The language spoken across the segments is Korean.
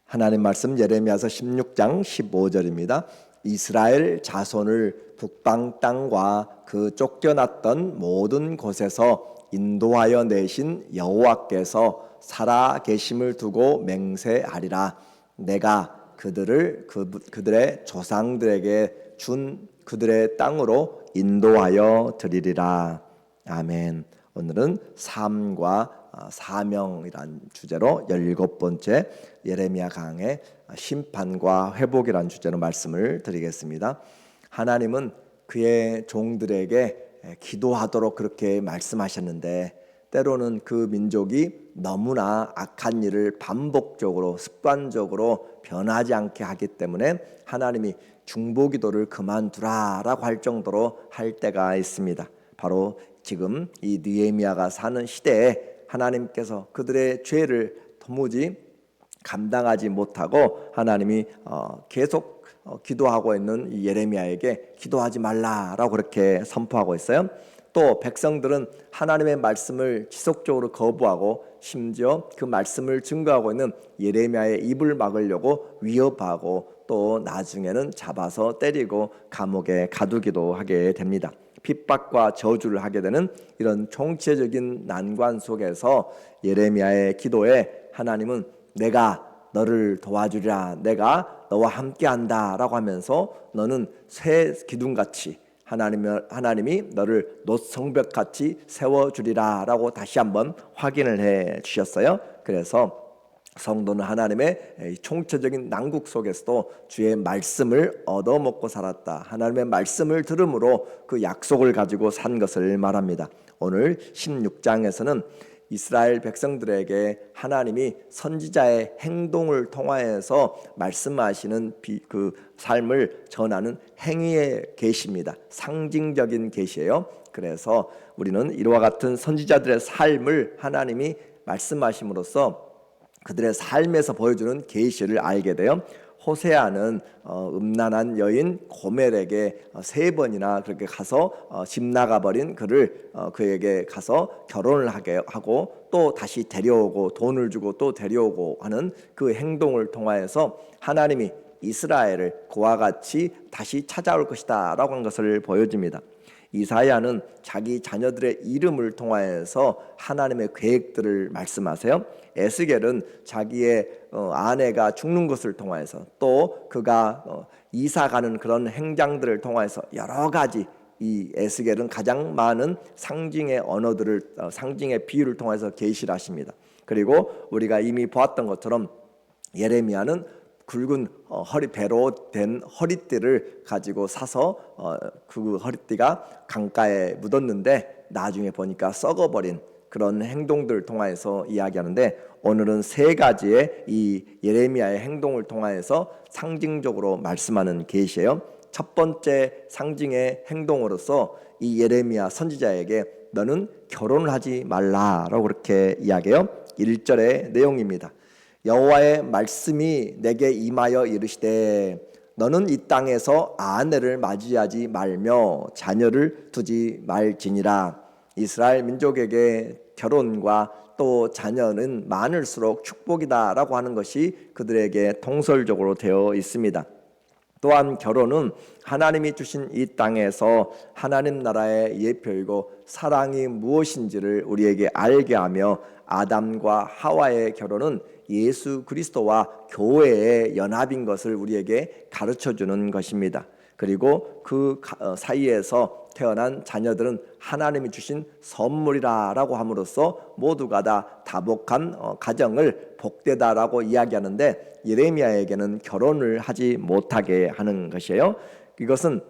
하나님 말씀 예레미야서 16장 15절입니다. 이스라엘 자손을 북방 땅과 그 쫓겨났던 모든 곳에서 인도하여 내신 여호와께서 살아 계심을 두고 맹세하리라. 내가 그들을 그들의 조상들에게 준 그들의 땅으로 인도하여 드리리라. 아멘. 오늘은 삶과 사명이란 주제로 17번째 예레미야 강의 심판과 회복이란 주제로 말씀을 드리겠습니다. 하나님은 그의 종들에게 기도하도록 그렇게 말씀하셨는데, 때로는 그 민족이 너무나 악한 일을 반복적으로 습관적으로 변하지 않게 하기 때문에 하나님이 중보기도를 그만두라라고 할 정도로 할 때가 있습니다. 바로 지금 이 느헤미야가 사는 시대에 하나님께서 그들의 죄를 도무지 감당하지 못하고 하나님이 계속 기도하고 있는 이 예레미야에게 기도하지 말라라고 그렇게 선포하고 있어요. 또 백성들은 하나님의 말씀을 지속적으로 거부하고 심지어 그 말씀을 증거하고 있는 예레미야의 입을 막으려고 위협하고 또 나중에는 잡아서 때리고 감옥에 가두기도 하게 됩니다. 핍박과 저주를 하게 되는 이런 총체적인 난관 속에서 예레미야의 기도에 하나님은 내가 너를 도와주리라, 내가 너와 함께한다 라고 하면서 너는 새 기둥같이 하나님이 너를 놋성벽같이 세워주리라 라고 다시 한번 확인을 해 주셨어요. 그래서 성도는 하나님의 총체적인 난국 속에서도 주의 말씀을 얻어먹고 살았다. 하나님의 말씀을 들음으로 그 약속을 가지고 산 것을 말합니다. 오늘 16장에서는 이스라엘 백성들에게 하나님이 선지자의 행동을 통하여서 말씀하시는 그 삶을 전하는 행위의 계시입니다. 상징적인 계시예요. 그래서 우리는 이와 같은 선지자들의 삶을 하나님이 말씀하심으로써 그들의 삶에서 보여주는 계시를 알게 돼요. 호세아는 음란한 여인 고멜에게 3번이나 그렇게 가서 집 나가버린 그를 그에게 가서 결혼을 하게 하고 또 다시 데려오고 돈을 주고 또 데려오고 하는 그 행동을 통하여서 하나님이 이스라엘을 그와 같이 다시 찾아올 것이다 라고 한 것을 보여줍니다. 이사야는 자기 자녀들의 이름을 통하여서 하나님의 계획들을 말씀하세요. 에스겔은 자기의 아내가 죽는 것을 통하여서 또 그가 이사가는 그런 행장들을 통하여서 여러 가지 이 에스겔은 가장 많은 상징의 언어들을 상징의 비유를 통해서 계시를 하십니다. 그리고 우리가 이미 보았던 것처럼 예레미야는 굵은 배로 된 허리띠를 가지고 사서 그 허리띠가 강가에 묻었는데 나중에 보니까 썩어버린 그런 행동들을 통해서 이야기하는데, 오늘은 3가지의 이 예레미야의 행동을 통해서 상징적으로 말씀하는 계시예요. 첫 번째 상징의 행동으로서 이 예레미야 선지자에게 너는 결혼을 하지 말라라고 그렇게 이야기해요. 1절의 내용입니다. 여호와의 말씀이 내게 임하여 이르시되 너는 이 땅에서 아내를 맞이하지 말며 자녀를 두지 말지니라. 이스라엘 민족에게 결혼과 또 자녀는 많을수록 축복이다라고 하는 것이 그들에게 통설적으로 되어 있습니다. 또한 결혼은 하나님이 주신 이 땅에서 하나님 나라의 예표이고 사랑이 무엇인지를 우리에게 알게 하며, 아담과 하와의 결혼은 예수 그리스도와 교회의 연합인 것을 우리에게 가르쳐주는 것입니다. 그리고 그 사이에서 태어난 자녀들은 하나님이 주신 선물이라고 함으로써 모두가 다 다복한 가정을 복되다라고 이야기하는데, 예레미야에게는 결혼을 하지 못하게 하는 것이에요. 이것은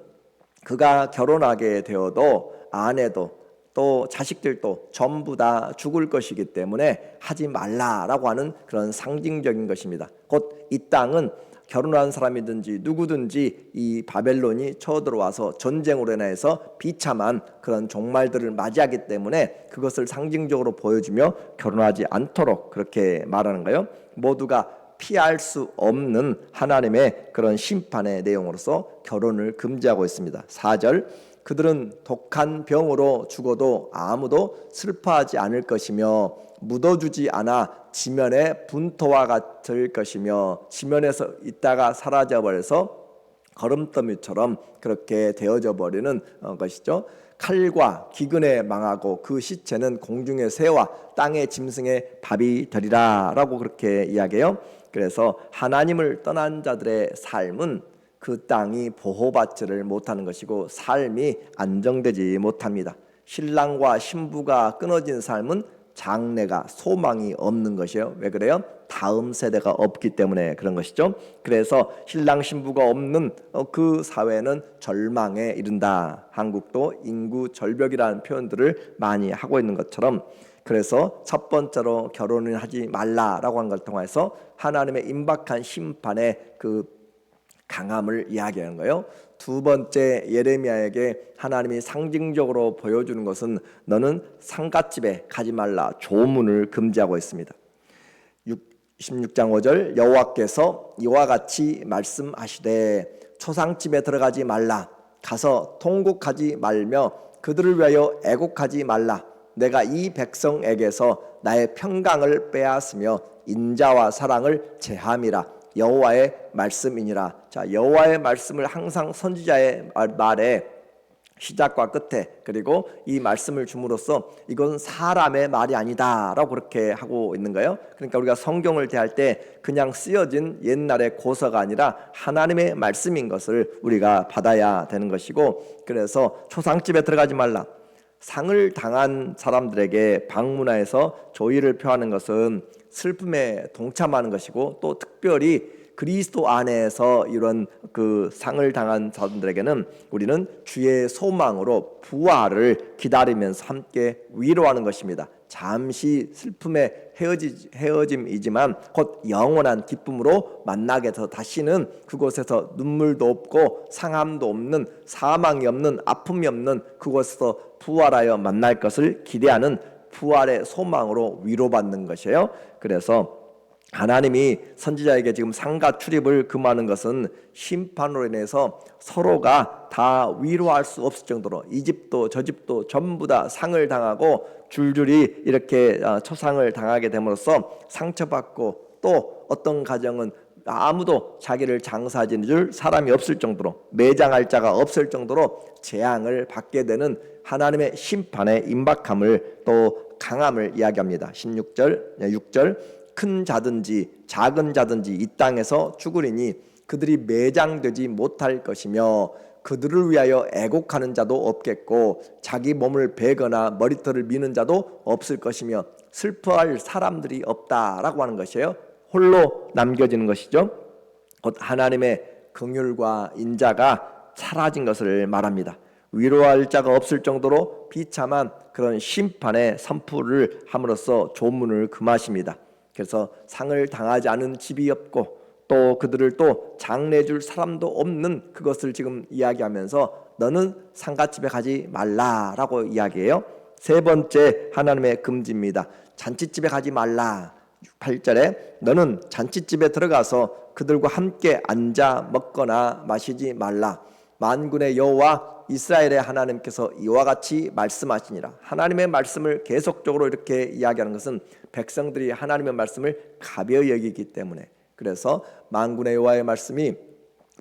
그가 결혼하게 되어도 아내도 또 자식들도 전부 다 죽을 것이기 때문에 하지 말라라고 하는 그런 상징적인 것입니다. 곧 이 땅은 결혼한 사람이든지 누구든지 이 바벨론이 쳐들어와서 전쟁으로 인해서 비참한 그런 종말들을 맞이하기 때문에 그것을 상징적으로 보여주며 결혼하지 않도록 그렇게 말하는 거예요. 모두가 피할 수 없는 하나님의 그런 심판의 내용으로서 결혼을 금지하고 있습니다. 4절, 그들은 독한 병으로 죽어도 아무도 슬퍼하지 않을 것이며 묻어주지 않아 지면의 분토와 같을 것이며 지면에서 있다가 사라져버려서 거름더미처럼 그렇게 되어져 버리는 것이죠. 칼과 기근에 망하고 그 시체는 공중의 새와 땅의 짐승의 밥이 되리라 라고 그렇게 이야기해요. 그래서 하나님을 떠난 자들의 삶은 그 땅이 보호받지를 못하는 것이고 삶이 안정되지 못합니다. 신랑과 신부가 끊어진 삶은 장래가 소망이 없는 것이에요. 왜 그래요? 다음 세대가 없기 때문에 그런 것이죠. 그래서 신랑 신부가 없는 그 사회는 절망에 이른다. 한국도 인구 절벽이라는 표현들을 많이 하고 있는 것처럼, 그래서 첫 번째로 결혼을 하지 말라라고 하는 걸 통해서 하나님의 임박한 심판의 그 강함을 이야기하는 거예요. 두 번째, 예레미야에게 하나님이 상징적으로 보여주는 것은 너는 상갓집에 가지 말라 조문을 금지하고 있습니다. 16장 5절 여호와께서 이와 같이 말씀하시되 초상집에 들어가지 말라, 가서 통곡하지 말며 그들을 위하여 애곡하지 말라. 내가 이 백성에게서 나의 평강을 빼앗으며 인자와 사랑을 제함이라. 여호와의 말씀이니라. 자, 여호와의 말씀을 항상 선지자의 말에 시작과 끝에, 그리고 이 말씀을 줌으로써 이건 사람의 말이 아니다라고 그렇게 하고 있는 거예요. 그러니까 우리가 성경을 대할 때 그냥 쓰여진 옛날의 고서가 아니라 하나님의 말씀인 것을 우리가 받아야 되는 것이고, 그래서 초상집에 들어가지 말라. 상을 당한 사람들에게 방문하여서 조의를 표하는 것은 슬픔에 동참하는 것이고, 또 특별히 그리스도 안에서 이런 그 상을 당한 사람들에게는 우리는 주의 소망으로 부활을 기다리면서 함께 위로하는 것입니다. 잠시 슬픔의 헤어짐이지만 곧 영원한 기쁨으로 만나게 돼서 다시는 그곳에서 눈물도 없고 상함도 없는, 사망이 없는, 아픔이 없는 그곳에서 부활하여 만날 것을 기대하는 부활의 소망으로 위로받는 것이에요. 그래서 하나님이 선지자에게 지금 상가 출입을 금하는 것은 심판으로 인해서 서로가 다 위로할 수 없을 정도로 이 집도 저 집도 전부 다 상을 당하고 줄줄이 이렇게 초상을 당하게 됨으로써 상처받고, 또 어떤 가정은 아무도 자기를 장사지는 줄 사람이 없을 정도로, 매장할 자가 없을 정도로 재앙을 받게 되는 하나님의 심판의 임박함을, 또 강함을 이야기합니다. 6절 큰 자든지 작은 자든지 이 땅에서 죽으리니 그들이 매장되지 못할 것이며 그들을 위하여 애곡하는 자도 없겠고 자기 몸을 베거나 머리털을 미는 자도 없을 것이며 슬퍼할 사람들이 없다라고 하는 것이에요. 홀로 남겨지는 것이죠. 곧 하나님의 긍휼과 인자가 사라진 것을 말합니다. 위로할 자가 없을 정도로 비참한 그런 심판의 선포를 함으로써 조문을 금하십니다. 그래서 상을 당하지 않은 집이 없고 또 그들을 또 장례줄 사람도 없는 그것을 지금 이야기하면서 너는 상갓집에 가지 말라라고 이야기해요. 세 번째 하나님의 금지입니다. 잔치집에 가지 말라. 8절에 너는 잔치집에 들어가서 그들과 함께 앉아 먹거나 마시지 말라. 만군의 여호와 이스라엘의 하나님께서 이와 같이 말씀하시니라. 하나님의 말씀을 계속적으로 이렇게 이야기하는 것은 백성들이 하나님의 말씀을 가벼이 여기기 때문에, 그래서 만군의 여호와의 말씀이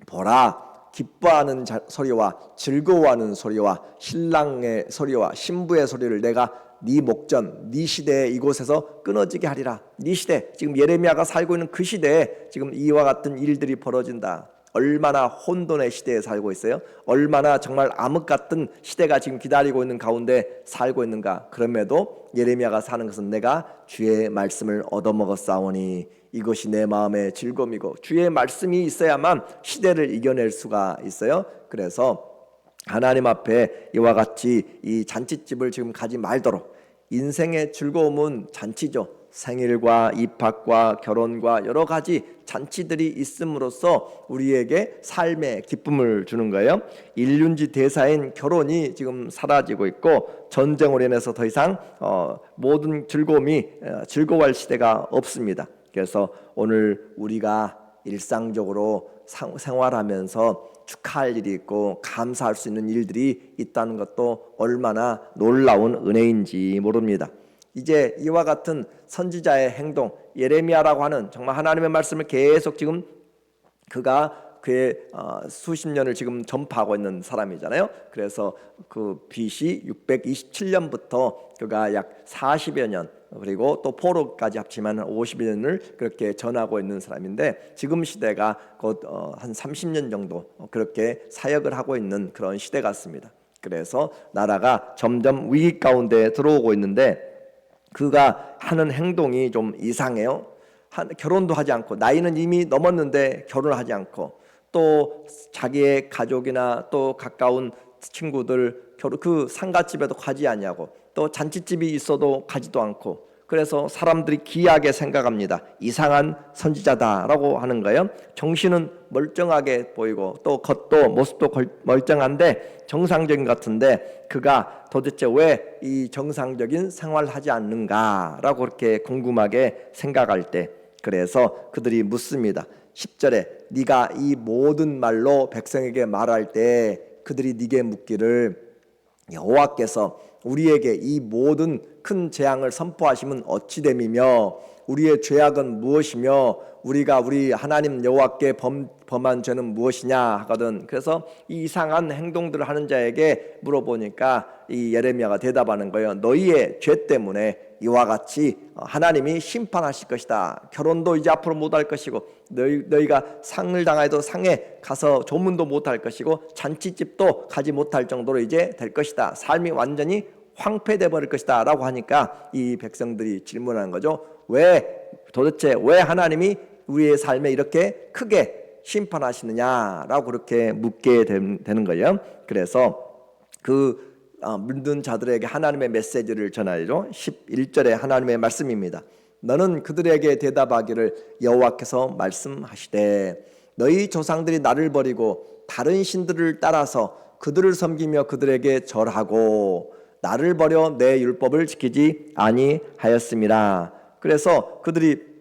보라, 기뻐하는 소리와 즐거워하는 소리와 신랑의 소리와 신부의 소리를 내가 네 목전, 네 시대에 이곳에서 끊어지게 하리라. 네 시대, 지금 예레미야가 살고 있는 그 시대에 지금 이와 같은 일들이 벌어진다. 얼마나 혼돈의 시대에 살고 있어요. 얼마나 정말 암흑 같은 시대가 지금 기다리고 있는 가운데 살고 있는가. 그럼에도 예레미야가 사는 것은 내가 주의 말씀을 얻어먹었사오니 이것이 내 마음의 즐거움이고, 주의 말씀이 있어야만 시대를 이겨낼 수가 있어요. 그래서 하나님 앞에 이와 같이 이 잔치집을 지금 가지 말도록. 인생의 즐거움은 잔치죠. 생일과 입학과 결혼과 여러 가지 잔치들이 있음으로써 우리에게 삶의 기쁨을 주는 거예요. 일륜지 대사인 결혼이 지금 사라지고 있고 전쟁으로 인해서 더 이상 모든 즐거움이 즐거워할 시대가 없습니다. 그래서 오늘 우리가 일상적으로 생활하면서 축하할 일이 있고 감사할 수 있는 일들이 있다는 것도 얼마나 놀라운 은혜인지 모릅니다. 이제 이와 같은 선지자의 행동, 예레미야라고 하는 정말 하나님의 말씀을 계속 지금 그가 그의 수십 년을 지금 전파하고 있는 사람이잖아요. 그래서 그 BC 627년부터 그가 약 40여 년, 그리고 또 포로까지 합치면 50여 년을 그렇게 전하고 있는 사람인데, 지금 시대가 곧 한 30년 정도 그렇게 사역을 하고 있는 그런 시대 같습니다. 그래서 나라가 점점 위기 가운데 들어오고 있는데, 그가 하는 행동이 좀 이상해요. 결혼도 하지 않고, 나이는 이미 넘었는데 결혼을 하지 않고, 또 자기의 가족이나 또 가까운 친구들 그 상가집에도 가지 않냐고, 또 잔치집이 있어도 가지도 않고, 그래서 사람들이 기이하게 생각합니다. 이상한 선지자다라고 하는 거예요. 정신은 멀쩡하게 보이고 또 겉도 모습도 멀쩡한데 정상적인 것 같은데, 그가 도대체 왜 이 정상적인 생활을 하지 않는가라고 그렇게 궁금하게 생각할 때, 그래서 그들이 묻습니다. 10절에 네가 이 모든 말로 백성에게 말할 때 그들이 네게 묻기를, 여호와께서 우리에게 이 모든 큰 재앙을 선포하시면 어찌 됨이며 우리의 죄악은 무엇이며 우리가 우리 하나님 여호와께 범한 죄는 무엇이냐 하거든. 그래서 이 이상한 행동들을 하는 자에게 물어보니까 이 예레미야가 대답하는 거예요. 너희의 죄 때문에 이와 같이 하나님이 심판하실 것이다. 결혼도 이제 앞으로 못할 것이고, 너희가 상을 당해도 상에 가서 조문도 못할 것이고, 잔치집도 가지 못할 정도로 이제 될 것이다. 삶이 완전히 황폐돼 버릴 것이다 라고 하니까 이 백성들이 질문하는 거죠. 도대체 왜 하나님이 우리의 삶에 이렇게 크게 심판하시느냐라고 그렇게 묻게 되는 거예요. 그래서 그 물든 자들에게 하나님의 메시지를 전하죠. 11절에 하나님의 말씀입니다. 너는 그들에게 대답하기를, 여호와께서 말씀하시되 너희 조상들이 나를 버리고 다른 신들을 따라서 그들을 섬기며 그들에게 절하고 나를 버려 내 율법을 지키지 아니하였음이라. 그래서 그들이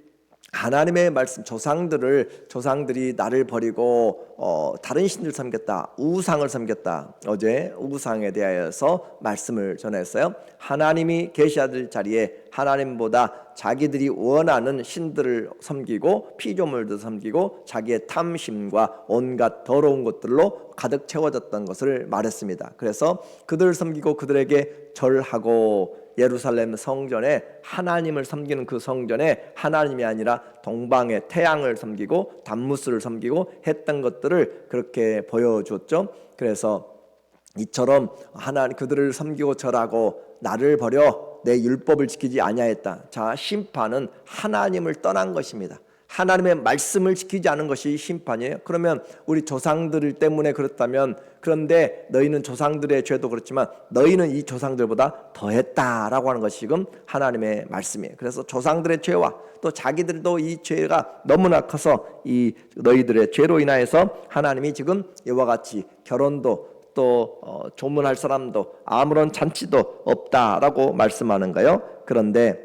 하나님의 말씀, 조상들이 나를 버리고 다른 신을 섬겼다, 우상을 섬겼다. 어제 우상에 대하여서 말씀을 전했어요. 하나님이 계셔야 자리에 하나님보다 자기들이 원하는 신들을 섬기고 피조물도 섬기고 자기의 탐심과 온갖 더러운 것들로 가득 채워졌던 것을 말했습니다. 그래서 그들을 섬기고 그들에게 절하고, 예루살렘 성전에 하나님을 섬기는 그 성전에 하나님이 아니라 동방의 태양을 섬기고 담무스를 섬기고 했던 것들을 그렇게 보여줬죠. 그래서 이처럼 그들을 섬기고 절하고 나를 버려 내 율법을 지키지 아니하였다. 자, 심판은 하나님을 떠난 것입니다. 하나님의 말씀을 지키지 않은 것이 심판이에요. 그러면 우리 조상들 때문에 그렇다면, 그런데 너희는 조상들의 죄도 그렇지만 너희는 이 조상들보다 더했다라고 하는 것이 지금 하나님의 말씀이에요. 그래서 조상들의 죄와 또 자기들도 이 죄가 너무나 커서 이 너희들의 죄로 인하여서 하나님이 지금 이와 같이 결혼도 또 조문할 사람도 아무런 잔치도 없다라고 말씀하는 거예요. 그런데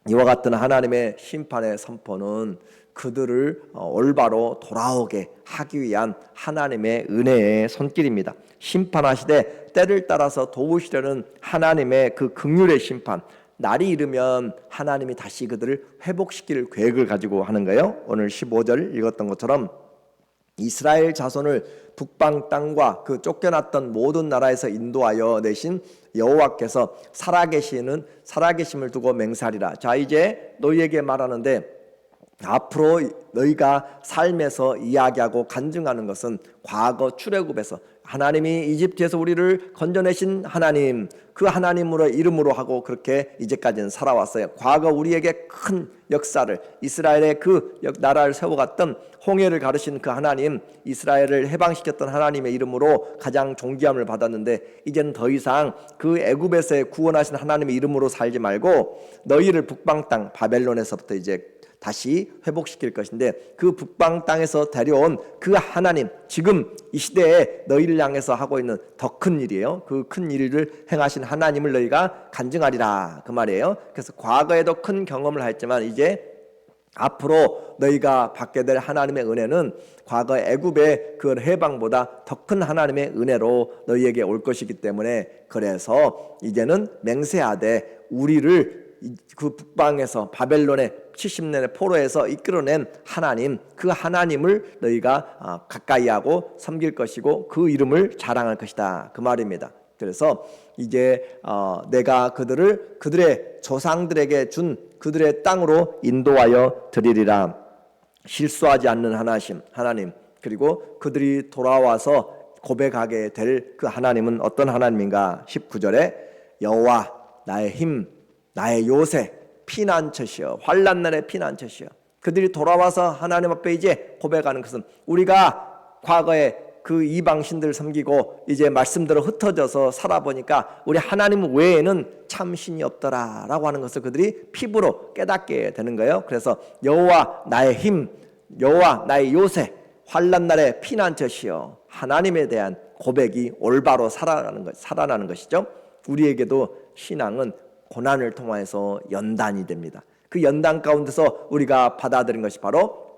이와 같은 하나님의 심판의 선포는 그들을 올바로 돌아오게 하기 위한 하나님의 은혜의 손길입니다. 심판하시되 때를 따라서 도우시려는 하나님의 그 긍휼의 심판, 날이 이르면 하나님이 다시 그들을 회복시킬 계획을 가지고 하는 거예요. 오늘 15절 읽었던 것처럼 이스라엘 자손을 북방 땅과 그 쫓겨났던 모든 나라에서 인도하여 내신 여호와께서 살아계심을 두고 맹세하리라. 자, 이제 너희에게 말하는데, 앞으로 너희가 삶에서 이야기하고 간증하는 것은 과거 출애굽에서 하나님이 이집트에서 우리를 건져내신 하나님, 그 하나님으로 이름으로 하고 그렇게 이제까지는 살아왔어요. 과거 우리에게 큰 역사를, 이스라엘의 그 나라를 세워갔던 홍해를 가르신 그 하나님, 이스라엘을 해방시켰던 하나님의 이름으로 가장 존귀함을 받았는데, 이제는 더 이상 그 애굽에서 구원하신 하나님의 이름으로 살지 말고 너희를 북방 땅 바벨론에서부터 이제 다시 회복시킬 것인데, 그 북방 땅에서 데려온 그 하나님, 지금 이 시대에 너희를 향해서 하고 있는 더 큰 일이에요. 그 큰 일을 행하신 하나님을 너희가 간증하리라, 그 말이에요. 그래서 과거에도 큰 경험을 했지만 이제 앞으로 너희가 받게 될 하나님의 은혜는 과거 애굽의 그 해방보다 더 큰 하나님의 은혜로 너희에게 올 것이기 때문에, 그래서 이제는 맹세하되 우리를 그 북방에서 바벨론의 70년의 포로에서 이끌어낸 하나님, 그 하나님을 너희가 가까이하고 섬길 것이고 그 이름을 자랑할 것이다, 그 말입니다. 그래서 이제 내가 그들을 그들의 조상들에게 준 그들의 땅으로 인도하여 드리리라. 실수하지 않는 하나님, 그리고 그들이 돌아와서 고백하게 될 그 하나님은 어떤 하나님인가? 19절에 여호와 나의 힘, 나의 요새, 피난처시여, 환난 날의 피난처시여. 그들이 돌아와서 하나님 앞에 이제 고백하는 것은 우리가 과거에 그 이방신들 섬기고 이제 말씀대로 흩어져서 살아보니까 우리 하나님 외에는 참 신이 없더라 라고 하는 것을 그들이 피부로 깨닫게 되는 거예요. 그래서 여호와 나의 힘, 여호와 나의 요새, 환난 날의 피난처시여, 하나님에 대한 고백이 올바로 살아나는 것이죠. 우리에게도 신앙은 고난을 통해서 연단이 됩니다. 그 연단 가운데서 우리가 받아들인 것이 바로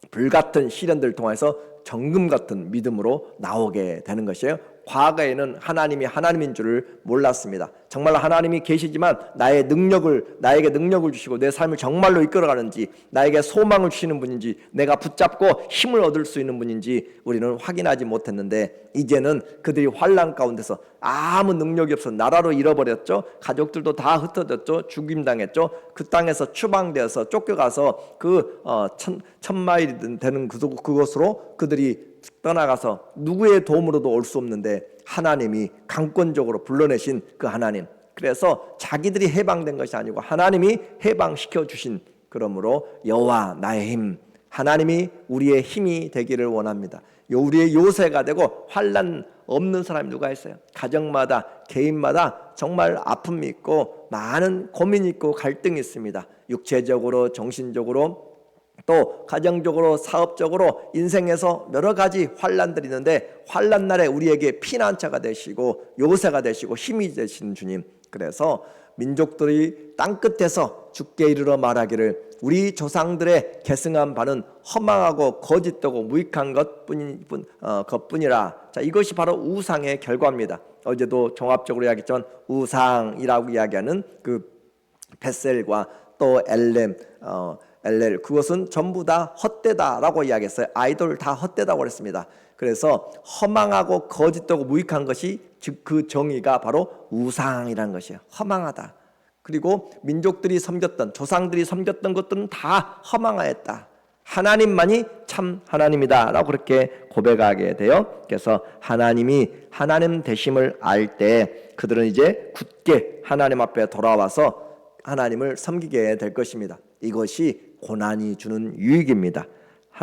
불같은 시련들을 통해서 정금 같은 믿음으로 나오게 되는 것이에요. 과거에는 하나님이 하나님인 줄을 몰랐습니다. 정말 하나님이 계시지만 나에게 능력을 주시고 내 삶을 정말로 이끌어가는지, 나에게 소망을 주시는 분인지, 내가 붙잡고 힘을 얻을 수 있는 분인지 우리는 확인하지 못했는데, 이제는 그들이 환난 가운데서 아무 능력이 없어 나라로 잃어버렸죠. 가족들도 다 흩어졌죠. 죽임당했죠. 그 땅에서 추방되어서 쫓겨가서 그 천마일이 되는 그곳으로 그들이 떠나가서 누구의 도움으로도 올 수 없는데 하나님이 강권적으로 불러내신 그 하나님, 그래서 자기들이 해방된 것이 아니고 하나님이 해방시켜 주신, 그러므로 여호와 나의 힘, 하나님이 우리의 힘이 되기를 원합니다. 우리의 요새가 되고 환난 없는 사람이 누가 있어요? 가정마다 개인마다 정말 아픔이 있고 많은 고민이 있고 갈등이 있습니다. 육체적으로, 정신적으로, 또 가정적으로, 사업적으로, 인생에서 여러 가지 환난들이 있는데 환난 날에 우리에게 피난처가 되시고 요새가 되시고 힘이 되시는 주님, 그래서 민족들이 땅끝에서 주께 이르러 말하기를 우리 조상들의 계승한 바는 허망하고 거짓되고 무익한 것뿐이라. 자, 이것이 바로 우상의 결과입니다. 어제도 종합적으로 이야기했지만 우상이라고 이야기하는 그 벳셀과 또 엘렐, 그것은 전부 다 헛되다라고 이야기했어요. 아이돌 다 헛되다고 그랬습니다. 그래서 허망하고 거짓되고 무익한 것이, 즉 그 정의가 바로 우상이라는 것이에요. 허망하다. 그리고 민족들이 섬겼던, 조상들이 섬겼던 것들은 다 허망하였다. 하나님만이 참 하나님이다 라고 그렇게 고백하게 돼요. 그래서 하나님이 하나님 되심을 알 때 그들은 이제 굳게 하나님 앞에 돌아와서 하나님을 섬기게 될 것입니다. 이것이 고난이 주는 유익입니다.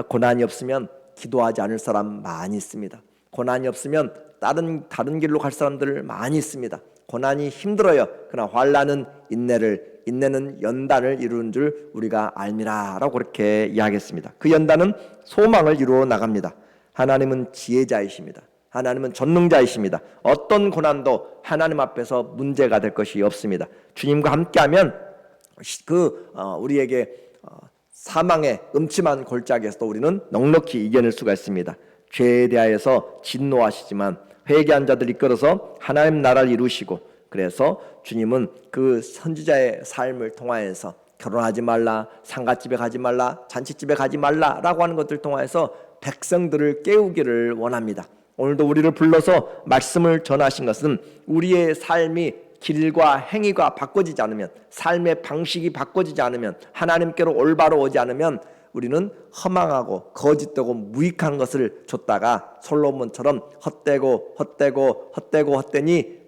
고난이 없으면 기도하지 않을 사람 많이 있습니다. 고난이 없으면 다른 길로 갈 사람들 많이 있습니다. 고난이 힘들어요. 그러나 환난은 인내는 연단을 이루는 줄 우리가 알미라 라고 그렇게 이야기했습니다. 그 연단은 소망을 이루어 나갑니다. 하나님은 지혜자이십니다. 하나님은 전능자이십니다. 어떤 고난도 하나님 앞에서 문제가 될 것이 없습니다. 주님과 함께하면 우리에게 사망의 음침한 골짜기에서도 우리는 넉넉히 이겨낼 수가 있습니다. 죄에 대하여서 진노하시지만 회개한 자들 이끌어서 하나님 나라를 이루시고, 그래서 주님은 그 선지자의 삶을 통하여서 결혼하지 말라, 상갓집에 가지 말라, 잔치집에 가지 말라 라고 하는 것들 통하여서 백성들을 깨우기를 원합니다. 오늘도 우리를 불러서 말씀을 전하신 것은 우리의 삶이 길과 행위가 바꿔지지 않으면, 삶의 방식이 바꿔지지 않으면, 하나님께로 올바로 오지 않으면 우리는 허망하고 거짓되고 무익한 것을 줬다가 솔로몬처럼 헛되니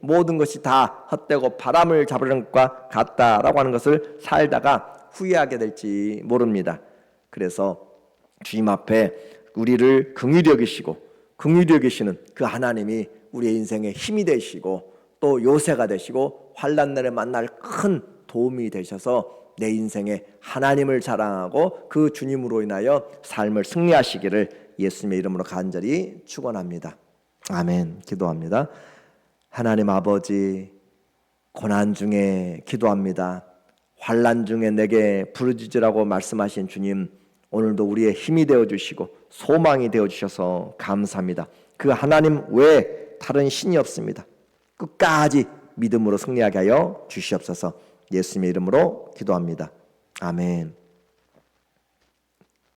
모든 것이 다 헛되고 바람을 잡으려는 것과 같다라고 하는 것을 살다가 후회하게 될지 모릅니다. 그래서 주님 앞에 우리를 긍휼히 여기시는 그 하나님이 우리의 인생의 힘이 되시고 또 요새가 되시고 환난 날에 만날 큰 도움이 되셔서 내 인생에 하나님을 자랑하고 그 주님으로 인하여 삶을 승리하시기를 예수님의 이름으로 간절히 축원합니다. 아멘. 기도합니다. 하나님 아버지, 고난 중에 기도합니다. 환난 중에 내게 부르짖으라고 말씀하신 주님, 오늘도 우리의 힘이 되어주시고 소망이 되어주셔서 감사합니다. 그 하나님 외에 다른 신이 없습니다. 끝까지 믿음으로 승리하게 하여 주시옵소서. 예수님의 이름으로 기도합니다. 아멘.